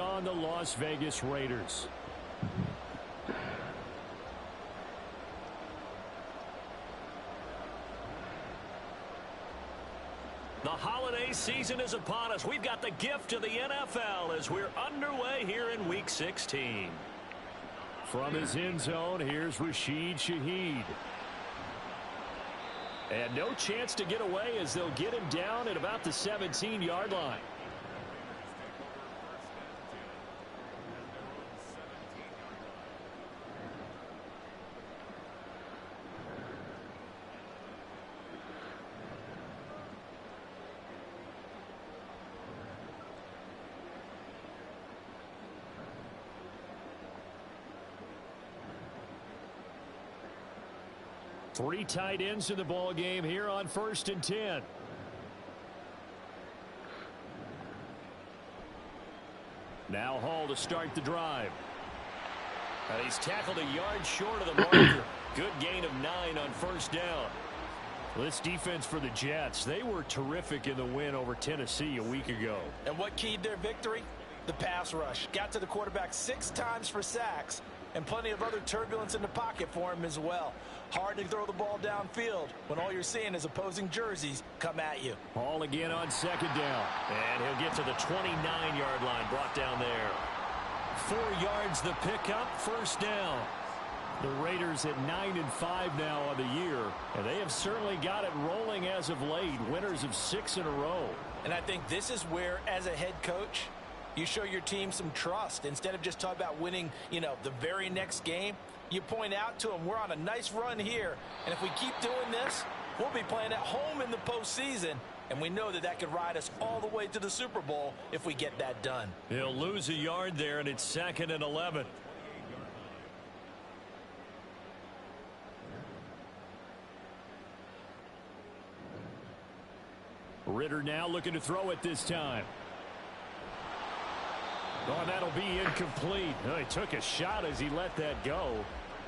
on the Las Vegas Raiders. The holiday season is upon us. We've got the gift of the NFL as we're underway here in Week 16. From his end zone, here's Rashid Shaheed. And no chance to get away as they'll get him down at about the 17-yard line. Three tight ends in the ball game here on 1st and 10. Now Hall to start the drive. And he's tackled a yard short of the marker. Good gain of 9 on 1st down. Well, this defense for the Jets, they were terrific in the win over Tennessee a week ago. And what keyed their victory? The pass rush. Got to the quarterback 6 times for sacks. And plenty of other turbulence in the pocket for him as well. Hard to throw the ball downfield when all you're seeing is opposing jerseys come at you. Hall again on 2nd down. And he'll get to the 29-yard line, brought down there. 4 yards the pickup, 1st down. The Raiders at 9-5 now on the year. And they have certainly got it rolling as of late. Winners of 6 in a row. And I think this is where, as a head coach, you show your team some trust. Instead of just talking about winning, the very next game, you point out to them, we're on a nice run here. And if we keep doing this, we'll be playing at home in the postseason. And we know that could ride us all the way to the Super Bowl if we get that done. He'll lose a yard there, and it's 2nd and 11. Ritter now looking to throw it this time. Oh, that'll be incomplete. Oh, he took a shot as he let that go.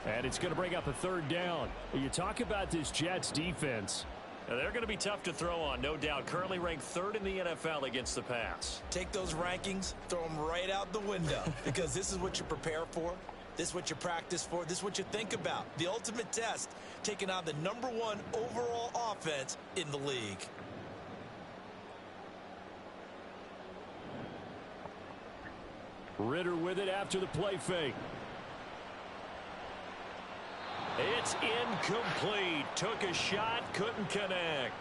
And it's going to bring up a 3rd down. You talk about this Jets defense. Now, they're going to be tough to throw on, no doubt. Currently ranked 3rd in the NFL against the pass. Take those rankings, throw them right out the window. Because this is what you prepare for. This is what you practice for. This is what you think about. The ultimate test, taking on the #1 overall offense in the league. Ritter with it after the play fake. It's incomplete. Took a shot, couldn't connect.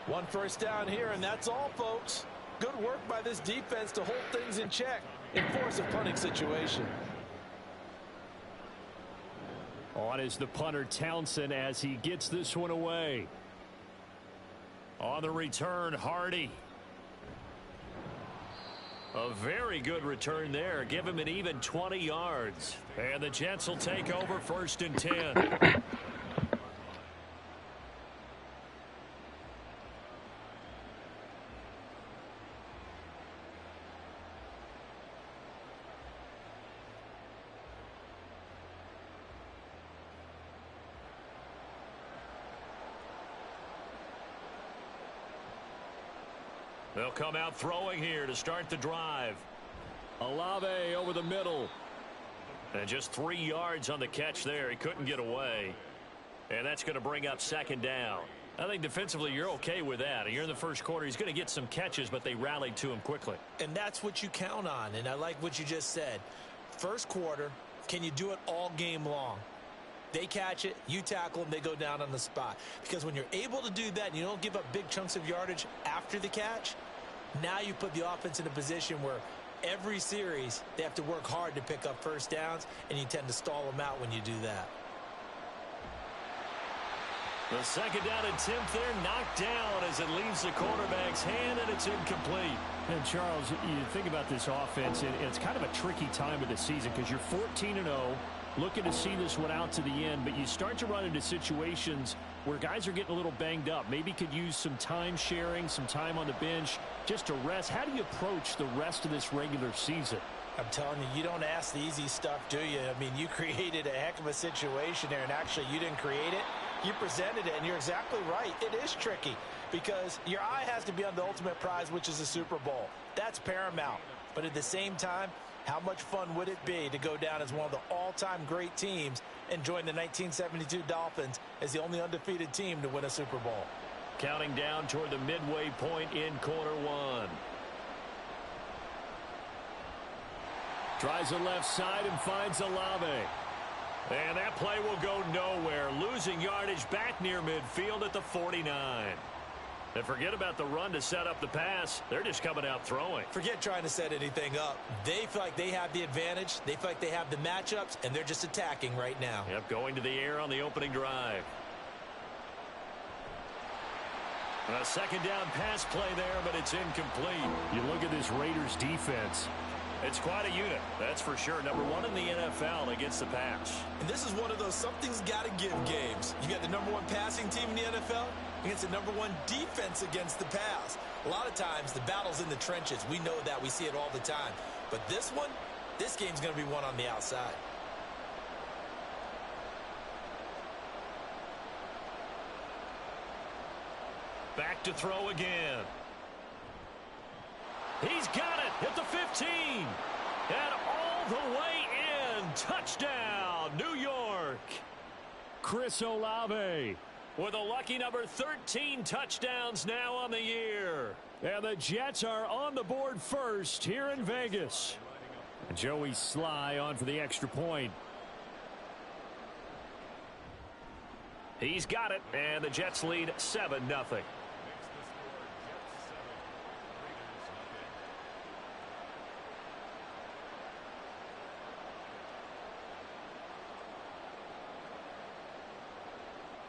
1 1st down here, and that's all, folks. Good work by this defense to hold things in check and force a punting situation. On is the punter Townsend as he gets this one away. On the return, Hardy. A very good return there. Give him an even 20 yards. And the Jets will take over 1st and 10. They'll come out throwing here to start the drive. Olave over the middle. And just 3 yards on the catch there. He couldn't get away. And that's going to bring up 2nd down. I think defensively you're okay with that. And you're in the 1st quarter. He's going to get some catches, but they rallied to him quickly. And that's what you count on. And I like what you just said. 1st quarter, can you do it all game long? They catch it, you tackle them, they go down on the spot. Because when you're able to do that and you don't give up big chunks of yardage after the catch, now you put the offense in a position where every series they have to work hard to pick up 1st downs, and you tend to stall them out when you do that. The 2nd down and 10th there, knocked down as it leaves the quarterback's hand, and it's incomplete. And Charles, you think about this offense, and it's kind of a tricky time of the season because you're 14-0. Looking to see this one out to the end, but you start to run into situations where guys are getting a little banged up. Maybe could use some time sharing, some time on the bench just to rest. How do you approach the rest of this regular season? I'm telling you, you don't ask the easy stuff, do you? I mean, you created a heck of a situation there, and actually you didn't create it. You presented it, and you're exactly right. It is tricky because your eye has to be on the ultimate prize, which is the Super Bowl. That's paramount. But at the same time, how much fun would it be to go down as one of the all-time great teams and join the 1972 Dolphins as the only undefeated team to win a Super Bowl? Counting down toward the midway point in quarter one. Tries the left side and finds Olave. And that play will go nowhere. Losing yardage back near midfield at the 49. And forget about the run to set up the pass. They're just coming out throwing. Forget trying to set anything up. They feel like they have the advantage. They feel like they have the matchups, and they're just attacking right now. Yep, going to the air on the opening drive. A second down pass play there, but it's incomplete. You look at this Raiders defense. It's quite a unit, that's for sure. Number one in the NFL against the pass. And this is one of those something's got to give games. You got the number one passing team in the NFL against the number one defense against the pass. A lot of times, the battle's in the trenches. We know that. We see it all the time. But this one, this game's going to be won on the outside. Back to throw again. He's got it at the 15. And all the way in. Touchdown, New York. Chris Olave with a lucky number 13 touchdowns now on the year. And the Jets are on the board first here in Vegas. And Joey Sly on for the extra point. He's got it, and the Jets lead 7-0.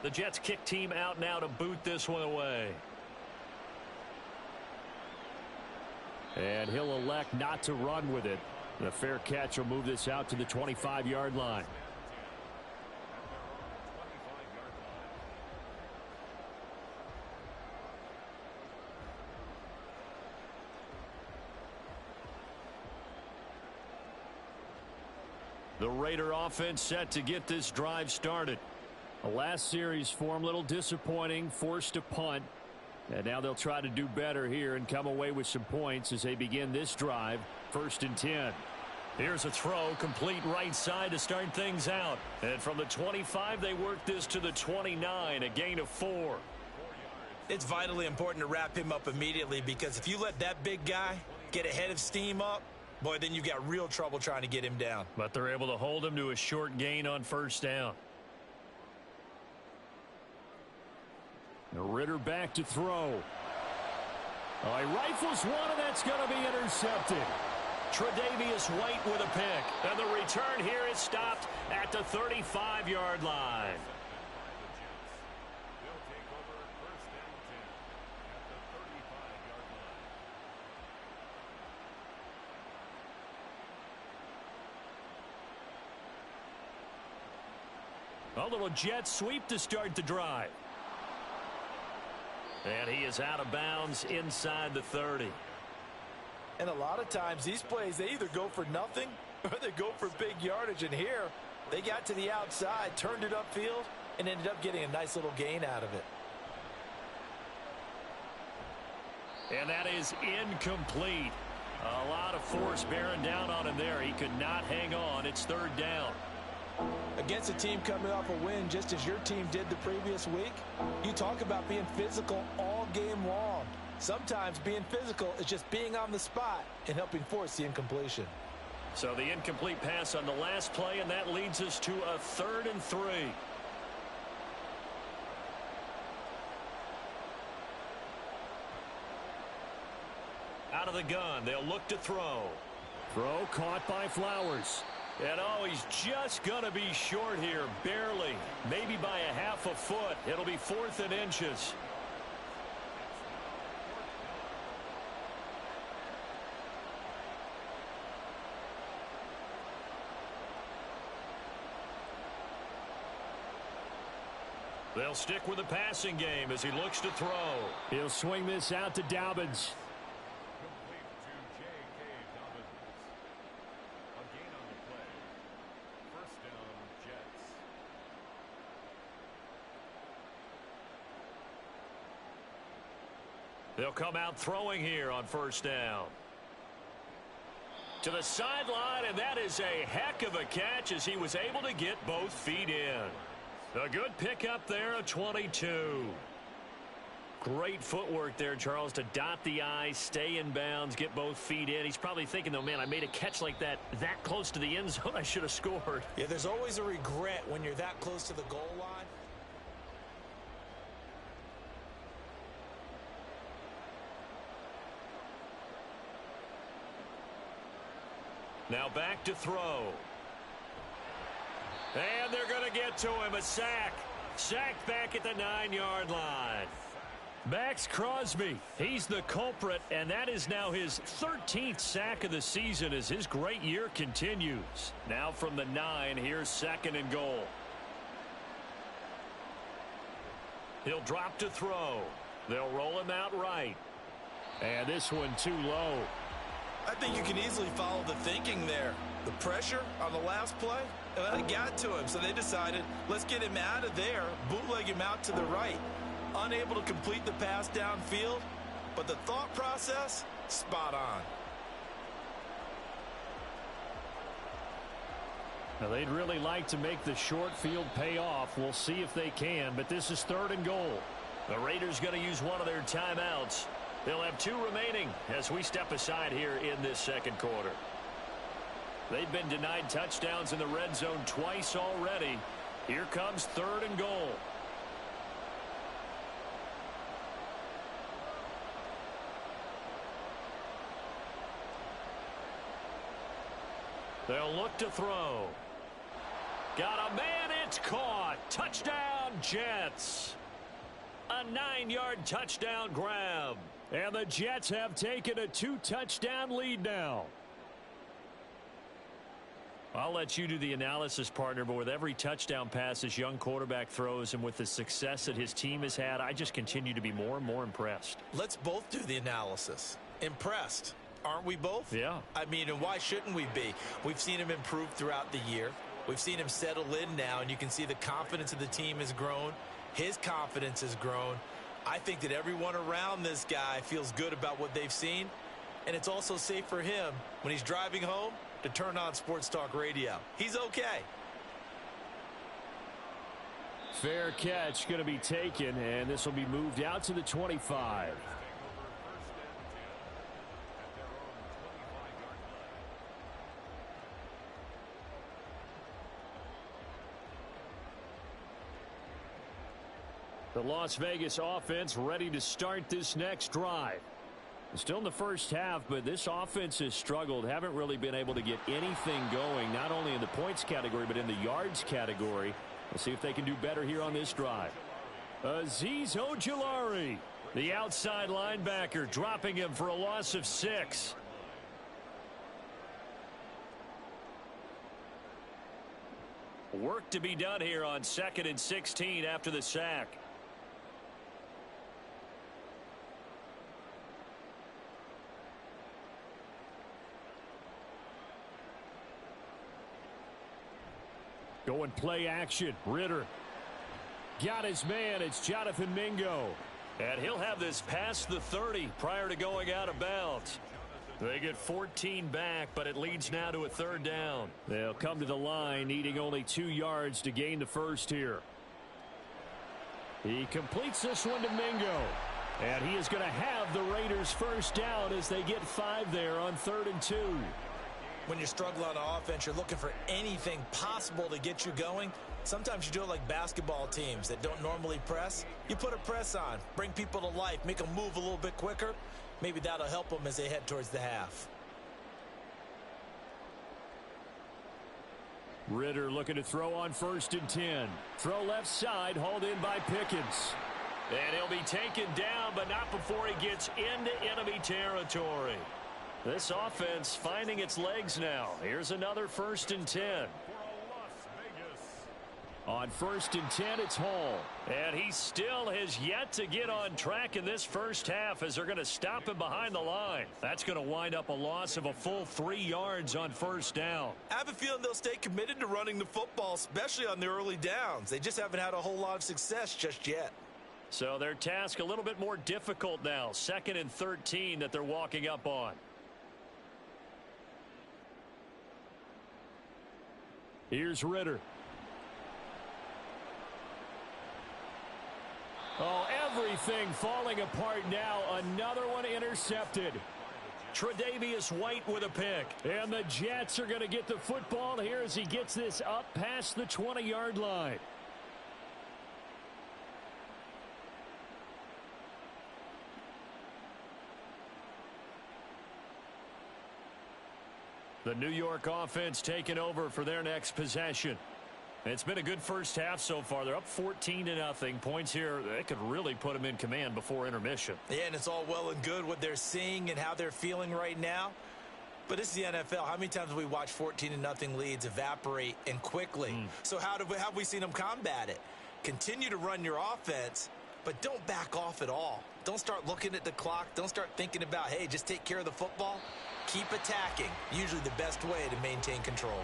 The Jets kick team out now to boot this one away. And he'll elect not to run with it. The fair catch will move this out to the 25-yard line. The Raider offense set to get this drive started. The last series form, a little disappointing, forced to punt. And now they'll try to do better here and come away with some points as they begin this drive, 1st and 10. Here's a throw, complete right side to start things out. And from the 25, they work this to the 29, a gain of 4. It's vitally important to wrap him up immediately, because if you let that big guy get ahead of steam up, boy, then you've got real trouble trying to get him down. But they're able to hold him to a short gain on 1st down. Ritter back to throw. Oh, he rifles one, and that's going to be intercepted. Tre'Davious White with a pick. And the return here is stopped at the 35-yard line. A little jet sweep to start the drive. And he is out of bounds inside the 30. And a lot of times these plays, they either go for nothing or they go for big yardage. And here, they got to the outside, turned it upfield, and ended up getting a nice little gain out of it. And that is incomplete. A lot of force bearing down on him there. He could not hang on. It's 3rd down. Against a team coming off a win just as your team did the previous week, you talk about being physical all game long. Sometimes being physical is just being on the spot and helping force the incompletion. So the incomplete pass on the last play, and that leads us to a 3rd and 3. Out of the gun, they'll look to throw. Throw caught by Flowers. And oh, he's just going to be short here, barely, maybe by a half a foot. It'll be 4th and inches. They'll stick with the passing game as he looks to throw. He'll swing this out to Dobbins. They'll come out throwing here on 1st down. To the sideline, and that is a heck of a catch as he was able to get both feet in. A good pickup there, a 22. Great footwork there, Charles, to dot the I, stay in bounds, get both feet in. He's probably thinking, though, man, I made a catch like that close to the end zone. I should have scored. Yeah, there's always a regret when you're that close to the goal line. Now back to throw. And they're going to get to him. A sack. Sacked back at the 9-yard line. Max Crosby, he's the culprit, and that is now his 13th sack of the season as his great year continues. Now from the 9, here's 2nd and goal. He'll drop to throw. They'll roll him out right. And this one too low. I think you can easily follow the thinking there. The pressure on the last play, and it got to him, so they decided, let's get him out of there, bootleg him out to the right. Unable to complete the pass downfield, but the thought process, spot on. Now, they'd really like to make the short field pay off. We'll see if they can, but this is 3rd and goal. The Raiders going to use one of their timeouts. They'll have 2 remaining as we step aside here in this 2nd quarter. They've been denied touchdowns in the red zone twice already. Here comes 3rd and goal. They'll look to throw. Got a man, it's caught. Touchdown, Jets. A 9-yard touchdown grab. And the Jets have taken a 2-touchdown lead now. I'll let you do the analysis, partner, but with every touchdown pass this young quarterback throws and with the success that his team has had, I just continue to be more and more impressed. Let's both do the analysis. Impressed. Aren't we both? Yeah. I mean, and why shouldn't we be? We've seen him improve throughout the year. We've seen him settle in now, and you can see the confidence of the team has grown. His confidence has grown. I think that everyone around this guy feels good about what they've seen, and it's also safe for him when he's driving home to turn on Sports Talk Radio. He's okay. Fair catch going to be taken, and this will be moved out to the 25. The Las Vegas offense ready to start this next drive. Still in the first half, but this offense has struggled. Haven't really been able to get anything going, not only in the points category, but in the yards category. We'll see if they can do better here on this drive. Azeez Ojulari, the outside linebacker, dropping him for a loss of 6. Work to be done here on 2nd and 16 after the sack. Going play action. Ritter. Got his man. It's Jonathan Mingo. And he'll have this past the 30 prior to going out of bounds. They get 14 back, but it leads now to a 3rd down. They'll come to the line, needing only 2 yards to gain the first here. He completes this one to Mingo. And he is going to have the Raiders first down as they get 5 there on 3rd and 2. When you struggle on offense, you're looking for anything possible to get you going. Sometimes you do it like basketball teams that don't normally press. You put a press on, bring people to life, make them move a little bit quicker. Maybe that'll help them as they head towards the half. Ritter looking to throw on 1st and 10. Throw left side, hauled in by Pickens. And he'll be taken down, but not before he gets into enemy territory. This offense finding its legs now. Here's another 1st and 10. On 1st and 10, it's Hall. And he still has yet to get on track in this first half as they're going to stop him behind the line. That's going to wind up a loss of a full 3 yards on 1st down. I have a feeling they'll stay committed to running the football, especially on the early downs. They just haven't had a whole lot of success just yet. So their task a little bit more difficult now. 2nd and 13 that they're walking up on. Here's Ritter. Oh, everything falling apart now. Another one intercepted. Tre'Davious White with a pick. And the Jets are going to get the football here as he gets this up past the 20-yard line. The New York offense taking over for their next possession. It's been a good first half so far. They're up 14-0. Points here, they could really put them in command before intermission. Yeah, and it's all well and good what they're seeing and how they're feeling right now. But this is the NFL. How many times have we watched 14-0 leads evaporate and quickly? So how have we seen them combat it? Continue to run your offense, but don't back off at all. Don't start looking at the clock. Don't start thinking about, hey, just take care of the football. Keep attacking. Usually the best way to maintain control.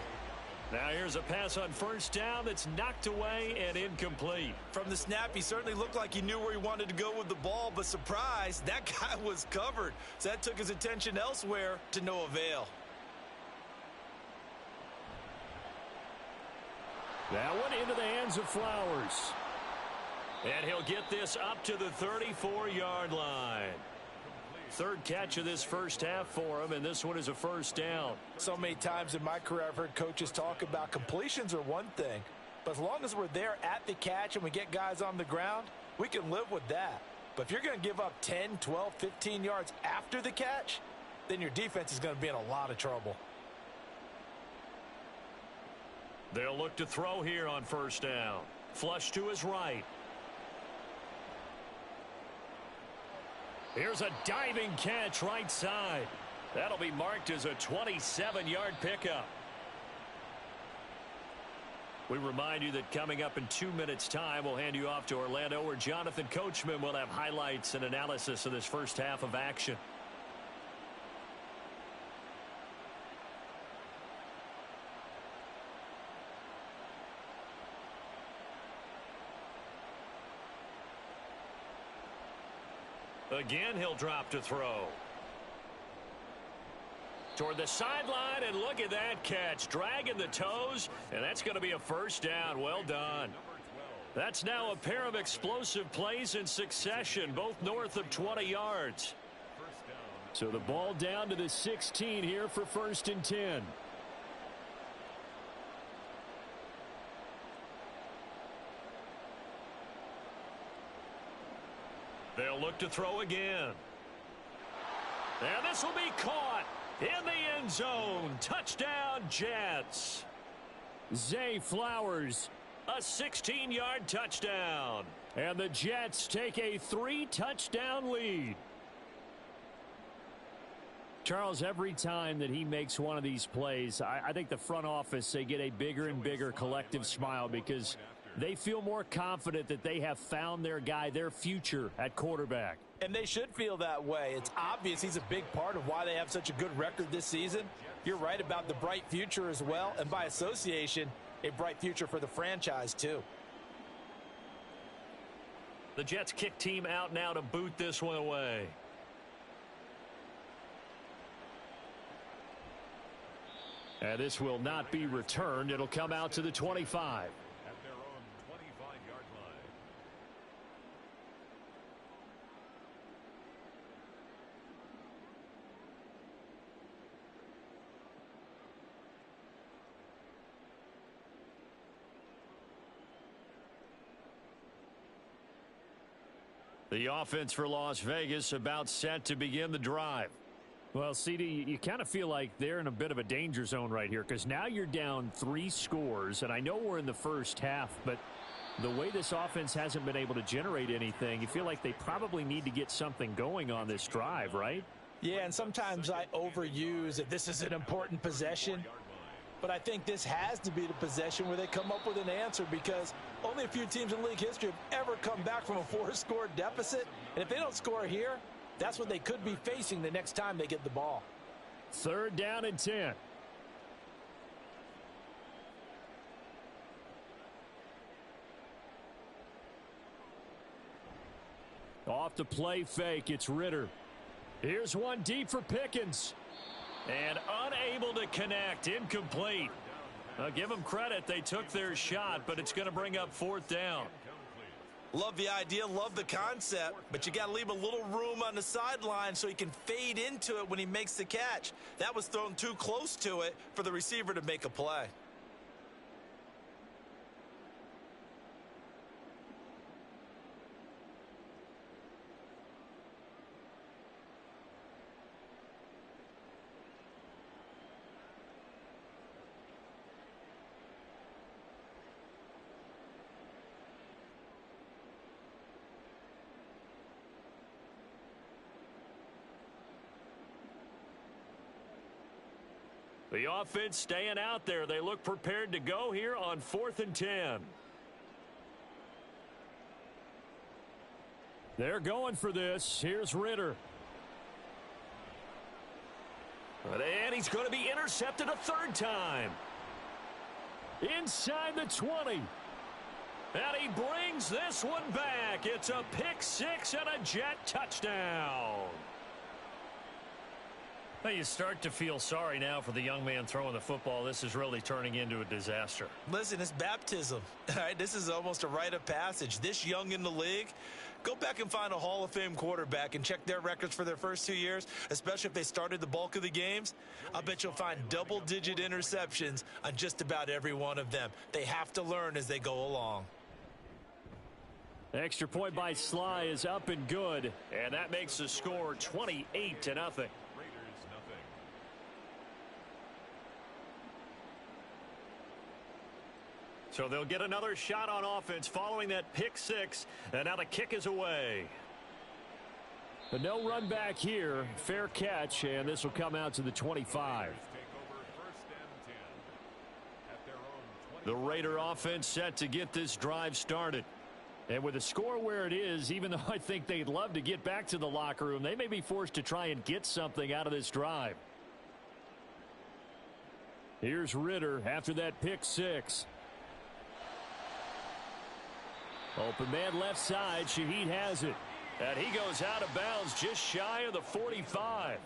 Now here's a pass on first down that's knocked away and incomplete. From the snap, he certainly looked like he knew where he wanted to go with the ball, but surprise, that guy was covered. So that took his attention elsewhere to no avail. That one into the hands of Flowers. And he'll get this up to the 34-yard line. Third catch of this first half for him, and this one is a first down. So many times in my career I've heard coaches talk about completions are one thing, but as long as we're there at the catch and we get guys on the ground, we can live with that. But if you're going to give up 10, 12, 15 yards after the catch, then your defense is going to be in a lot of trouble. They'll look to throw here on first down. Flush to his right. Here's a diving catch right side. That'll be marked as a 27-yard pickup. We remind you that coming up in 2 minutes' time, we'll hand you off to Orlando, where Jonathan Coachman will have highlights and analysis of this first half of action. Again, he'll drop to throw. Toward the sideline, and look at that catch. Dragging the toes, and that's going to be a first down. Well done. That's now a pair of explosive plays in succession, both north of 20 yards. So the ball down to the 16 here for 1st and 10. They'll look to throw again. And this will be caught in the end zone. Touchdown, Jets. Zay Flowers, a 16-yard touchdown. And the Jets take a 3-touchdown lead. Charles, every time that he makes one of these plays, I think the front office, they get a bigger and bigger collective smile because they feel more confident that they have found their guy, their future at quarterback. And they should feel that way. It's obvious he's a big part of why they have such a good record this season. You're right about the bright future as well, and by association, a bright future for the franchise too. The Jets kick team out now to boot this one away. And this will not be returned. It'll come out to the 25. The offense for Las Vegas about set to begin the drive. Well, CD, you kind of feel like they're in a bit of a danger zone right here because now you're down 3 scores, and I know we're in the first half, but the way this offense hasn't been able to generate anything, you feel like they probably need to get something going on this drive, right? Yeah, and sometimes I overuse that this is an important possession. But I think this has to be the possession where they come up with an answer because only a few teams in league history have ever come back from a 4-score deficit. And if they don't score here, that's what they could be facing the next time they get the ball. 3rd down and 10. Off the play fake, it's Ritter. Here's one deep for Pickens. And unable to connect, incomplete. Give them credit. They took their shot, but it's going to bring up fourth down. Love the idea, love the concept, but you got to leave a little room on the sideline so he can fade into it when he makes the catch. That was thrown too close to it for the receiver to make a play. The offense staying out there. They look prepared to go here on 4th and 10. They're going for this. Here's Ritter. And he's going to be intercepted a third time. Inside the 20. And he brings this one back. It's a pick six and a Jet touchdown. Well, you start to feel sorry now for the young man throwing the football. This is really turning into a disaster. Listen, it's baptism. All right, this is almost a rite of passage. This young in the league, go back and find a Hall of Fame quarterback and check their records for their first 2 years, especially if they started the bulk of the games. I bet you'll find double-digit interceptions on just about every one of them. They have to learn as they go along. Extra point by Sly is up and good, and that makes the score 28-0. So they'll get another shot on offense following that pick six, and now the kick is away. But no run back here. Fair catch, and this will come out to the 25. The Raider offense set to get this drive started. And with the score where it is, even though I think they'd love to get back to the locker room, they may be forced to try and get something out of this drive. Here's Ritter after that pick six. Open man left side. Shaheed has it. And he goes out of bounds just shy of the 45.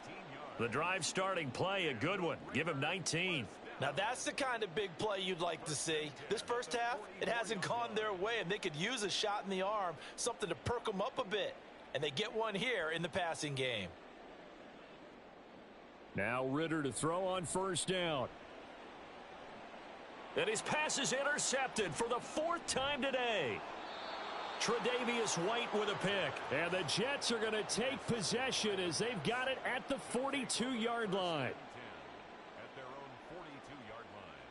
The drive starting play, a good one. Give him 19. Now that's the kind of big play you'd like to see. This first half, it hasn't gone their way, and they could use a shot in the arm, something to perk them up a bit. And they get one here in the passing game. Now Ritter to throw on first down. And his pass is intercepted for the fourth time today. Tre'Davious White with a pick. And the Jets are going to take possession as they've got it at the 42-yard line. At their own 42-yard line.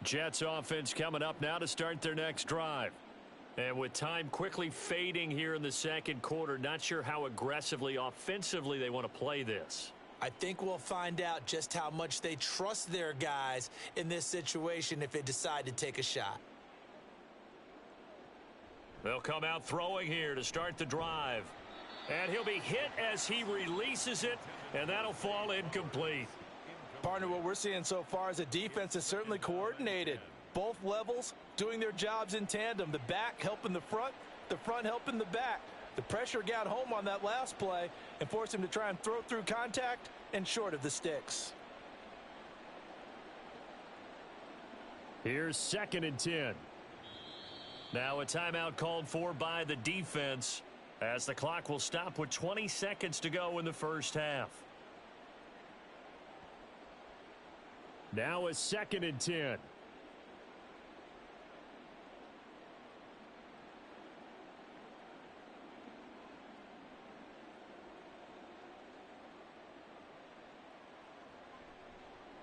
Jets offense coming up now to start their next drive. And with time quickly fading here in the second quarter, not sure how aggressively, offensively they want to play this. I think we'll find out just how much they trust their guys in this situation if they decide to take a shot. They'll come out throwing here to start the drive. And he'll be hit as he releases it, and that'll fall incomplete. Partner, what we're seeing so far is a defense is certainly coordinated. Both levels doing their jobs in tandem. The back helping the front helping the back. The pressure got home on that last play and forced him to try and throw through contact and short of the sticks. Here's 2nd and 10. Now a timeout called for by the defense as the clock will stop with 20 seconds to go in the first half. Now a 2nd and 10.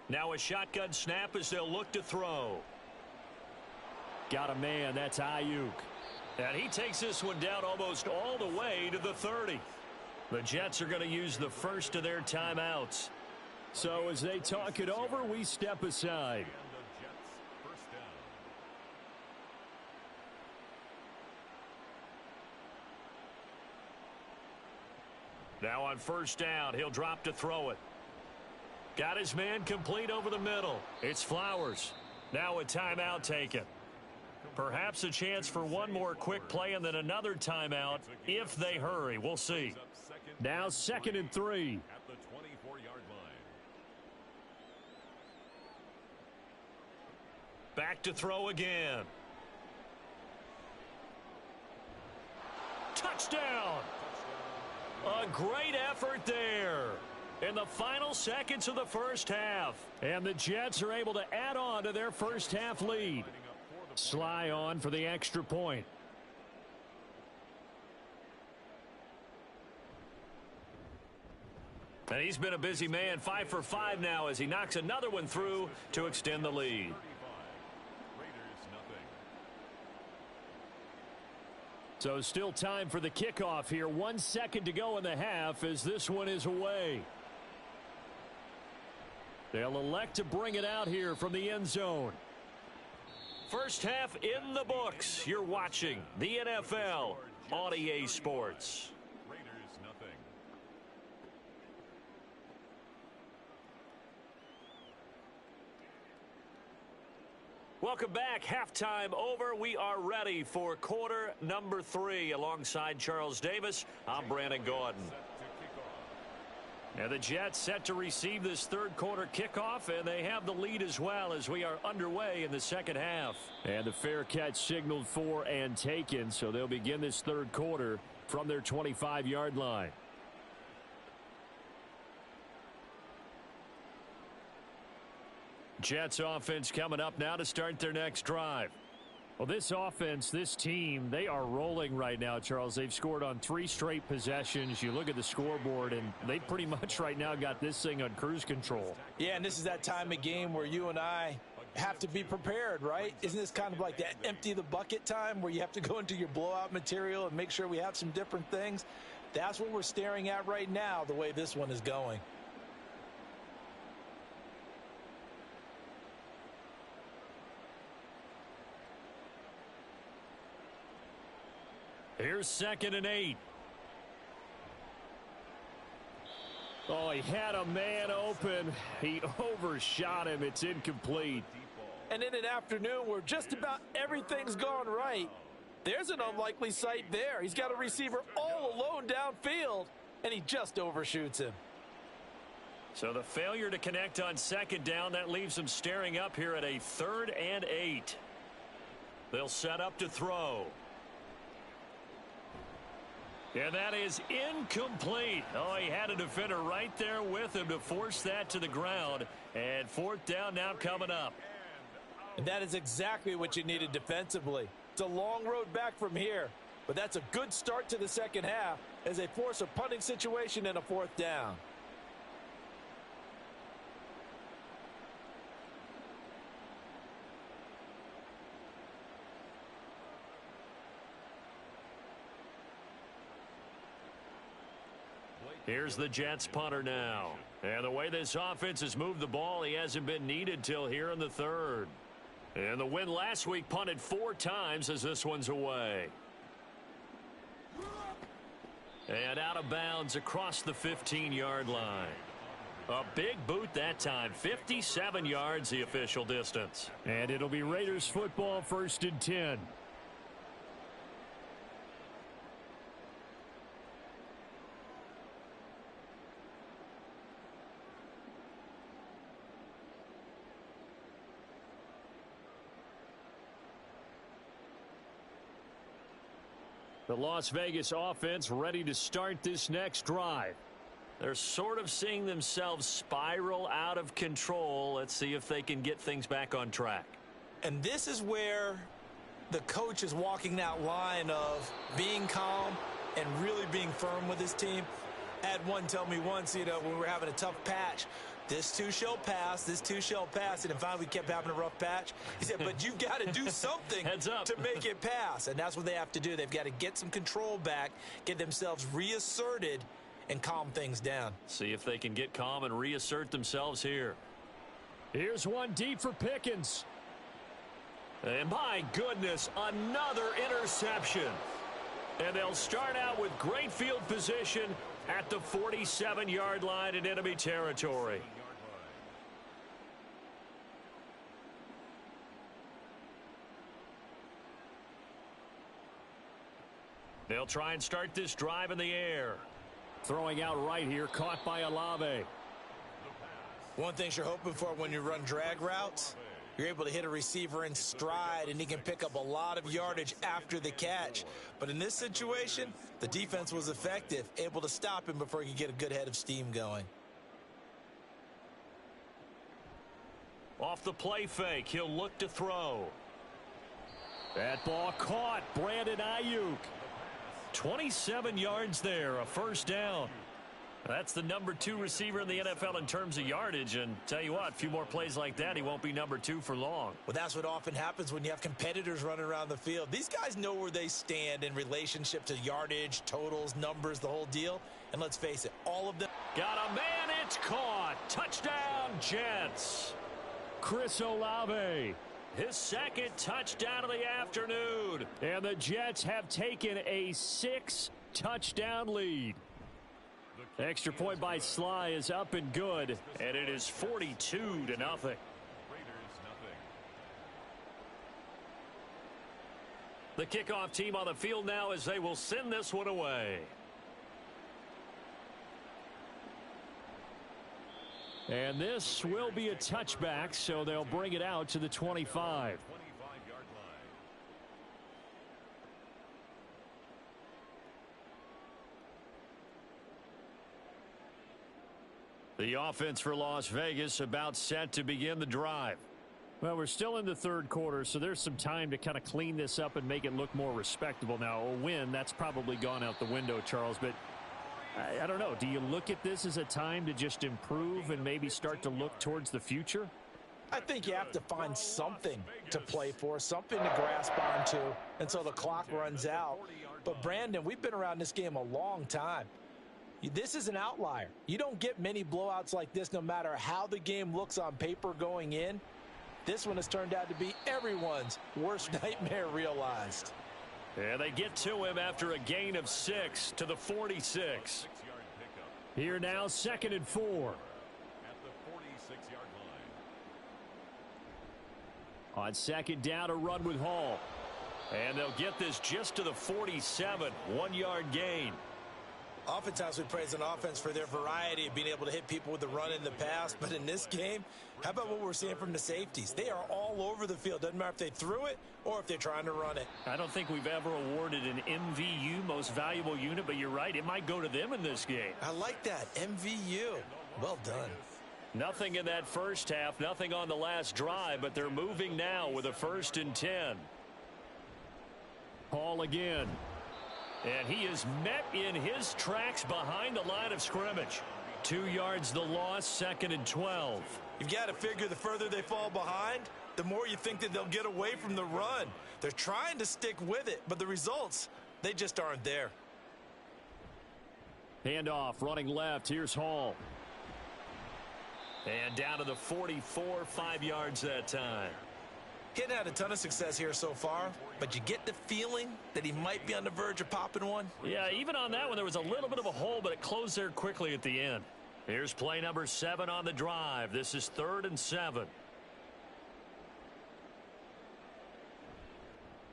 Now a shotgun snap as they'll look to throw. Got a man, that's Ayuk. And he takes this one down almost all the way to the 30. The Jets are going to use the first of their timeouts. So as they talk it over, we step aside. Now on first down, he'll drop to throw it. Got his man complete over the middle. It's Flowers. Now a timeout taken. Perhaps a chance for one more quick play and then another timeout if they hurry. We'll see. Now 2nd and 3. At the 24-yard line. Back to throw again. Touchdown! A great effort there in the final seconds of the first half. And the Jets are able to add on to their first half lead. Sly on for the extra point. And he's been a busy man, 5 for 5 now as he knocks another one through to extend the lead. So still time for the kickoff here. 1 second to go in the half as this one is away. They'll elect to bring it out here from the end zone. First half in the books. You're watching the NFL on EA Sports. Raiders nothing. Welcome back. Halftime over. We are ready for quarter number 3. Alongside Charles Davis, I'm Brandon Gordon. And the Jets set to receive this third quarter kickoff, and they have the lead as well as we are underway in the second half. And the fair catch signaled for and taken, so they'll begin this third quarter from their 25-yard line. Jets offense coming up now to start their next drive. Well, this offense, this team, they are rolling right now, Charles. They've scored on 3 straight possessions. You look at the scoreboard, and they pretty much right now got this thing on cruise control. Yeah, and this is that time of game where you and I have to be prepared, right? Isn't this kind of like that empty the bucket time where you have to go into your blowout material and make sure we have some different things? That's what we're staring at right now, the way this one is going. Here's 2nd and 8. Oh, he had a man open. He overshot him. It's incomplete. And in an afternoon where just about everything's gone right, there's an unlikely sight there. He's got a receiver all alone downfield, and he just overshoots him. So the failure to connect on 2nd down, that leaves him staring up here at a 3rd and 8. They'll set up to throw. And that is incomplete. Oh, he had a defender right there with him to force that to the ground. And 4th down now coming up. And that is exactly what you needed defensively. It's a long road back from here, but that's a good start to the second half as they force a punting situation and a 4th down. Here's the Jets punter now. And the way this offense has moved the ball, he hasn't been needed till here in the 3rd. And the win last week punted 4 times as this one's away. And out of bounds across the 15-yard line. A big boot that time. 57 yards the official distance. And it'll be Raiders football, 1st and 10. The Las Vegas offense ready to start this next drive. They're sort of seeing themselves spiral out of control. Let's see if they can get things back on track. And this is where the coach is walking that line of being calm and really being firm with his team. I had one tell me once, when we were having a tough patch, this too shall pass, this too shall pass. And finally we kept having a rough patch. He said, but you've got to do something Heads up. to make it pass. And that's what they have to do. They've got to get some control back, get themselves reasserted, and calm things down. See if they can get calm and reassert themselves here. Here's one deep for Pickens. And my goodness, another interception. And they'll start out with great field position at the 47-yard line in enemy territory. They'll try and start this drive in the air. Throwing out right here, caught by Olave. One thing you're hoping for when you run drag routes, you're able to hit a receiver in stride, and he can pick up a lot of yardage after the catch. But in this situation, the defense was effective, able to stop him before he could get a good head of steam going. Off the play fake, he'll look to throw. That ball caught. Brandon Ayuk. 27 yards there, a first down. That's the number 2 receiver in the NFL in terms of yardage. And tell you what, a few more plays like that, he won't be number 2 for long. Well, that's what often happens when you have competitors running around the field. These guys know where they stand in relationship to yardage, totals, numbers, the whole deal. And let's face it, all of them. Got a man, it's caught. Touchdown, Jets. Chris Olave. His second touchdown of the afternoon. And the Jets have taken a 6-touchdown lead. Extra point by Sly is up and good, and it is 42-0. Raiders nothing. The kickoff team on the field now as they will send this one away. And this will be a touchback, so they'll bring it out to the 25. 25-yard line. The offense for Las Vegas about set to begin the drive. Well, we're still in the third quarter, so there's some time to kind of clean this up and make it look more respectable. Now, a win, that's probably gone out the window, Charles, but I don't know. Do you look at this as a time to just improve and maybe start to look towards the future? I think you have to find something to play for, something to grasp onto until the clock runs out. But, Brandon, we've been around this game a long time. This is an outlier. You don't get many blowouts like this no matter how the game looks on paper going in. This one has turned out to be everyone's worst nightmare realized. And they get to him after a gain of 6 to the 46. 6-yard pickup Here now, 2nd and 4. at the 46-yard line. On 2nd down, a run with Hall. And they'll get this just to the 47. 1-yard gain. Oftentimes we praise an offense for their variety of being able to hit people with the run in the pass. But in this game, how about what we're seeing from the safeties? They are all over the field. Doesn't matter if they threw it or if they're trying to run it. I don't think we've ever awarded an MVU, most valuable unit, but you're right. It might go to them in this game. I like that. MVU. Well done. Nothing in that first half, nothing on the last drive, but they're moving now with a 1st and 10. Hall again. And he is met in his tracks behind the line of scrimmage. 2 yards the loss, 2nd and 12. You've got to figure the further they fall behind, the more you think that they'll get away from the run. They're trying to stick with it, but the results, they just aren't there. Handoff, running left. Here's Hall. And down to the 44, 5 yards that time. He hadn't had a ton of success here so far, but you get the feeling that he might be on the verge of popping one. Yeah, even on that one, there was a little bit of a hole, but it closed there quickly at the end. Here's play number 7 on the drive. This is 3rd and 7.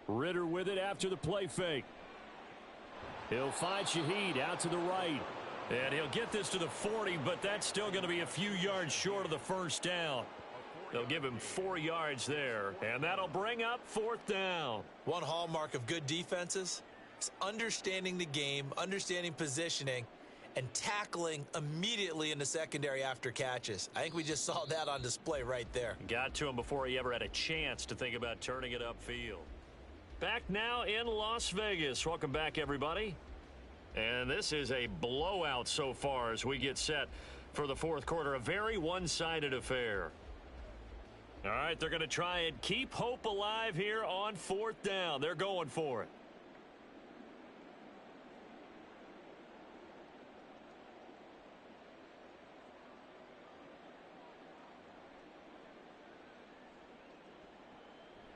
Ritter with it after the play fake. He'll find Shaheed out to the right. And he'll get this to the 40, but that's still going to be a few yards short of the first down. They'll give him 4 yards there, and that'll bring up 4th down. One hallmark of good defenses is understanding the game, understanding positioning, and tackling immediately in the secondary after catches. I think we just saw that on display right there. Got to him before he ever had a chance to think about turning it upfield. Back now in Las Vegas. Welcome back, everybody. And this is a blowout so far as we get set for the 4th quarter. A very one-sided affair. All right, they're going to try and keep hope alive here on 4th down. They're going for it.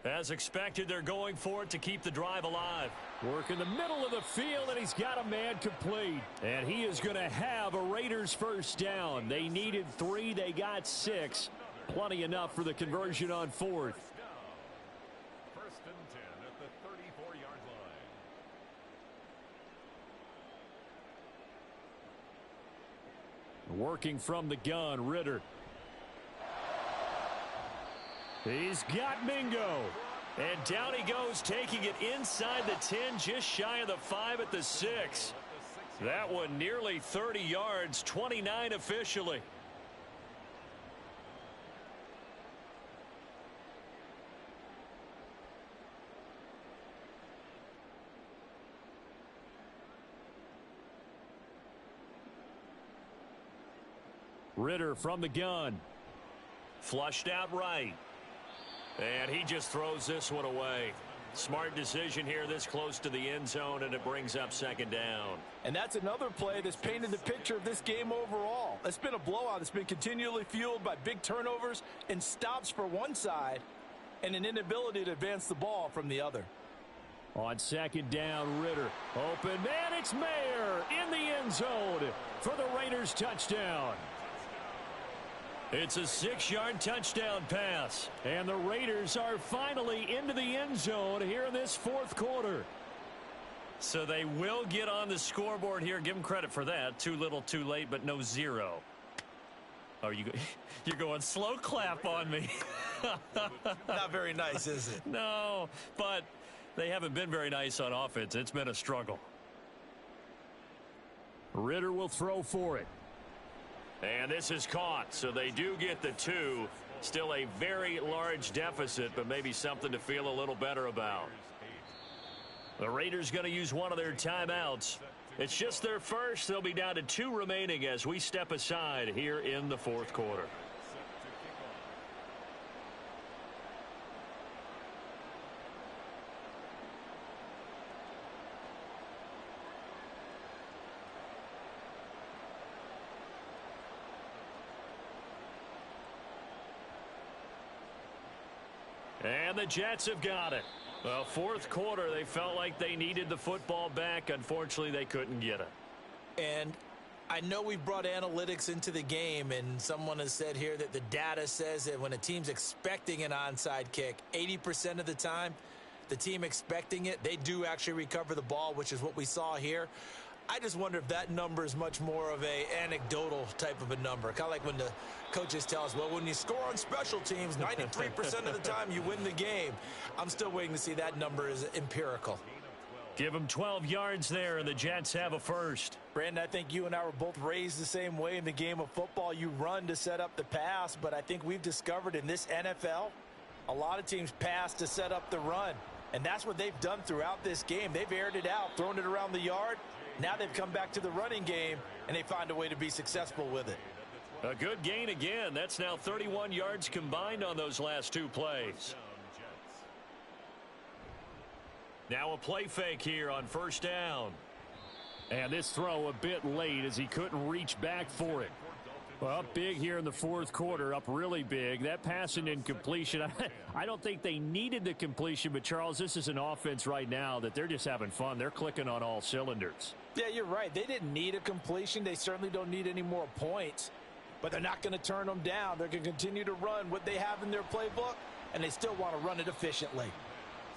As expected, they're going for it to keep the drive alive. Work in the middle of the field, and he's got a man complete. And he is going to have a Raiders first down. They needed 3, they got 6. Plenty enough for the conversion on 4th. 1st and 10 at the 34-yard line. Working from the gun, Ritter. He's got Mingo. And down he goes, taking it inside the 10, just shy of the 5 at the 6. That one nearly 30 yards, 29 officially. Ritter from the gun. Flushed out right. And he just throws this one away. Smart decision here this close to the end zone, and it brings up second down. And that's another play that's painted the picture of this game overall. It's been a blowout. It's been continually fueled by big turnovers and stops for one side and an inability to advance the ball from the other. On second down, Ritter. Open man, it's Mayer in the end zone for the Raiders touchdown. It's a 6-yard touchdown pass. And the Raiders are finally into the end zone here in this fourth quarter. So they will get on the scoreboard here. Give them credit for that. Too little, too late, but no 0. Oh, you're going slow clap on me. Not very nice, is it? No, but they haven't been very nice on offense. It's been a struggle. Ritter will throw for it. And this is caught, so they do get the 2. Still a very large deficit, but maybe something to feel a little better about. The Raiders going to use one of their timeouts. It's just their first. They'll be down to 2 remaining as we step aside here in the fourth quarter. And the Jets have got it. Well, fourth quarter, they felt like they needed the football back. Unfortunately, they couldn't get it. And I know we brought analytics into the game, and someone has said here that the data says that when a team's expecting an onside kick, 80% of the time, the team expecting it, they do actually recover the ball, which is what we saw here. I just wonder if that number is much more of a anecdotal type of a number. Kind of like when the coaches tell us, well, when you score on special teams, 93% of the time you win the game. I'm still waiting to see that number is empirical. Give them 12 yards there, and the Jets have a first. Brandon, I think you and I were both raised the same way in the game of football. You run to set up the pass, but I think we've discovered in this NFL, a lot of teams pass to set up the run. And that's what they've done throughout this game. They've aired it out, thrown it around the yard. Now they've come back to the running game, and they find a way to be successful with it. A good gain again. That's now 31 yards combined on those last 2 plays. Now a play fake here on first down. And this throw a bit late as he couldn't reach back for it. Well, up big here in the fourth quarter, up really big. That pass and incompletion, I don't think they needed the completion, but Charles, this is an offense right now that they're just having fun. They're clicking on all cylinders. Yeah, you're right. They didn't need a completion. They certainly don't need any more points, but they're not going to turn them down. They're going to continue to run what they have in their playbook, and they still want to run it efficiently.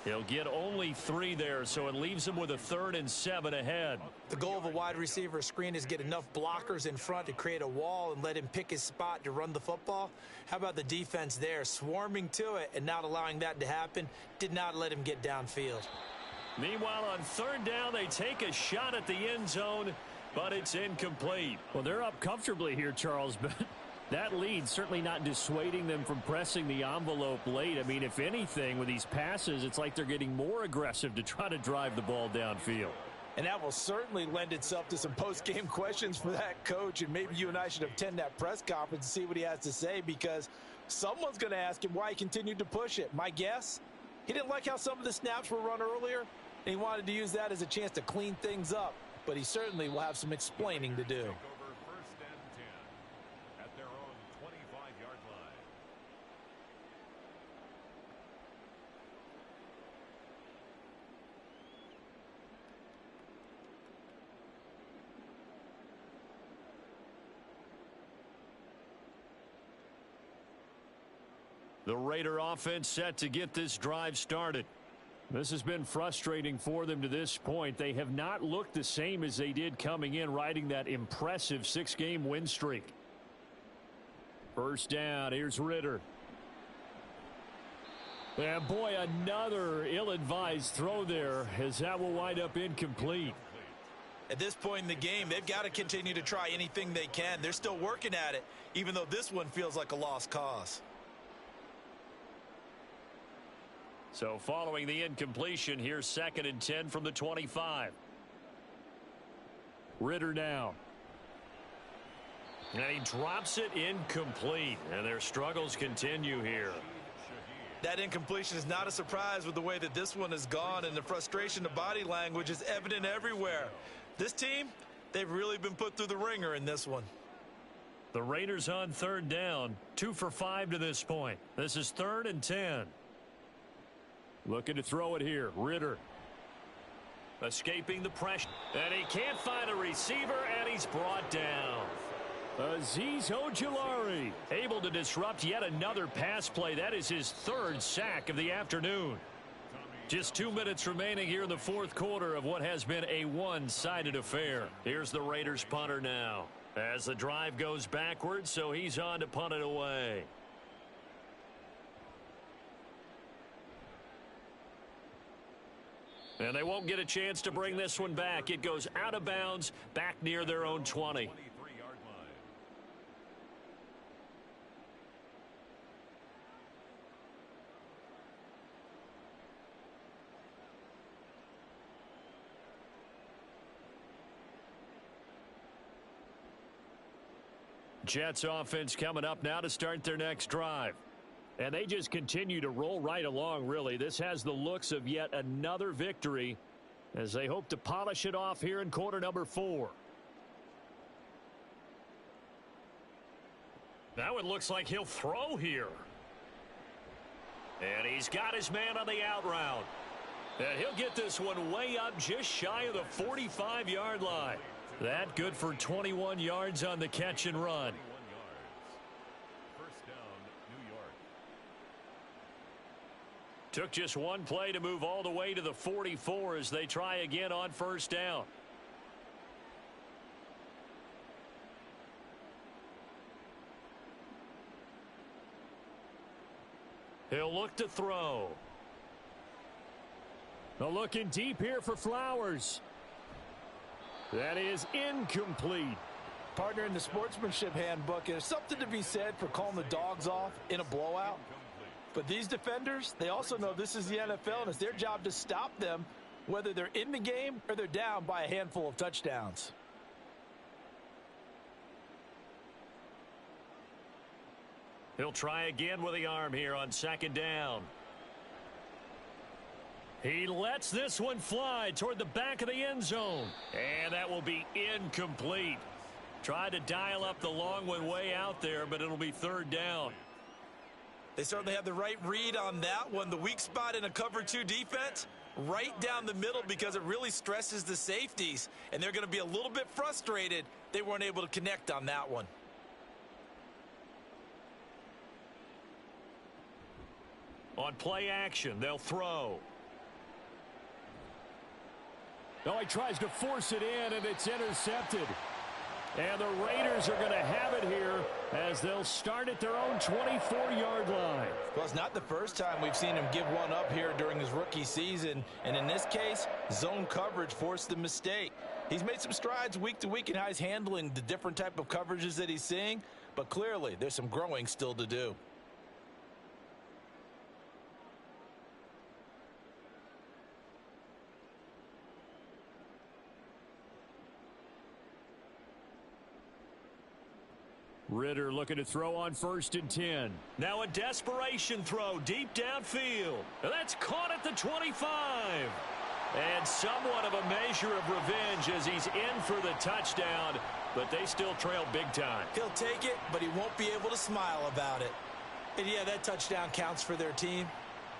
He'll get only 3 there, so it leaves him with a 3rd and 7 ahead. The goal of a wide receiver screen is get enough blockers in front to create a wall and let him pick his spot to run the football. How about the defense there, swarming to it and not allowing that to happen? Did not let him get downfield. Meanwhile, on 3rd down, they take a shot at the end zone, but it's incomplete. Well, they're up comfortably here, Charles, but that lead certainly not dissuading them from pressing the envelope late. I mean, if anything, with these passes, it's like they're getting more aggressive to try to drive the ball downfield. And that will certainly lend itself to some post-game questions for that coach, and maybe you and I should attend that press conference and see what he has to say, because someone's going to ask him why he continued to push it. My guess, he didn't like how some of the snaps were run earlier, and he wanted to use that as a chance to clean things up, but he certainly will have some explaining to do. The Raider offense set to get this drive started. This has been frustrating for them to this point. They have not looked the same as they did coming in, riding that impressive 6-game win streak. First down, here's Ritter. And boy, another ill-advised throw there, as that will wind up incomplete. At this point in the game, they've got to continue to try anything they can. They're still working at it, even though this one feels like a lost cause. So following the incompletion, here's 2nd and 10 from the 25. Ritter now. And he drops it incomplete, and their struggles continue here. That incompletion is not a surprise with the way that this one has gone, and the frustration of body language is evident everywhere. This team, they've really been put through the ringer in this one. The Raiders on 3rd down, 2 for 5 to this point. This is 3rd and 10. Looking to throw it here, Ritter. Escaping the pressure, and he can't find a receiver, and he's brought down. Azeez Ojulari able to disrupt yet another pass play. That is his 3rd sack of the afternoon. Just 2 minutes remaining here in the 4th quarter of what has been a one-sided affair. Here's the Raiders punter now as the drive goes backwards, so he's on to punt it away. And they won't get a chance to bring this one back. It goes out of bounds back near their own 20. Jets offense coming up now to start their next drive. And they just continue to roll right along, really. This has the looks of yet another victory as they hope to polish it off here in quarter number 4. Now it looks like he'll throw here. And he's got his man on the out route. And he'll get this one way up just shy of the 45-yard line. That good for 21 yards on the catch and run. First down, New York. Took just one play to move all the way to the 44 as they try again on first down. He'll look to throw. They're looking deep here for Flowers. That is incomplete. Partner, in the sportsmanship handbook, there's something to be said for calling the dogs off in a blowout. But these defenders, they also know this is the NFL, and it's their job to stop them, whether they're in the game or they're down by a handful of touchdowns. He'll try again with the arm here on 2nd down. He lets this one fly toward the back of the end zone. And that will be incomplete. Tried to dial up the long one way out there, but it'll be 3rd down. They certainly have the right read on that one. The weak spot in a cover 2 defense, right down the middle, because it really stresses the safeties. And they're going to be a little bit frustrated they weren't able to connect on that one. On play action, they'll throw. Oh, he tries to force it in, and it's intercepted. And the Raiders are going to have it here as they'll start at their own 24-yard line. Well, it's not the first time we've seen him give one up here during his rookie season. And in this case, zone coverage forced the mistake. He's made some strides week to week in how he's handling the different type of coverages that he's seeing. But clearly, there's some growing still to do. Ritter looking to throw on 1st and 10. Now a desperation throw deep downfield. That's caught at the 25. And somewhat of a measure of revenge as he's in for the touchdown, but they still trail big time. He'll take it, but he won't be able to smile about it. And yeah, that touchdown counts for their team,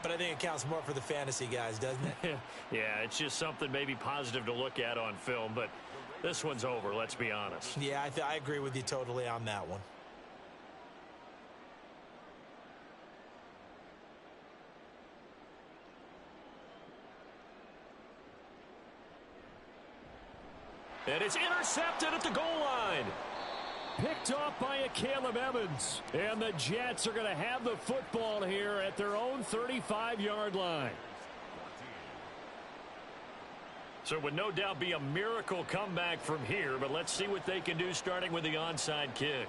but I think it counts more for the fantasy guys, doesn't it? Yeah, it's just something maybe positive to look at on film, but this one's over, let's be honest. Yeah, I agree with you totally on that one. And it's intercepted at the goal line. Picked off by a Caleb Evans. And the Jets are going to have the football here at their own 35-yard line. So it would no doubt be a miracle comeback from here, but let's see what they can do starting with the onside kick.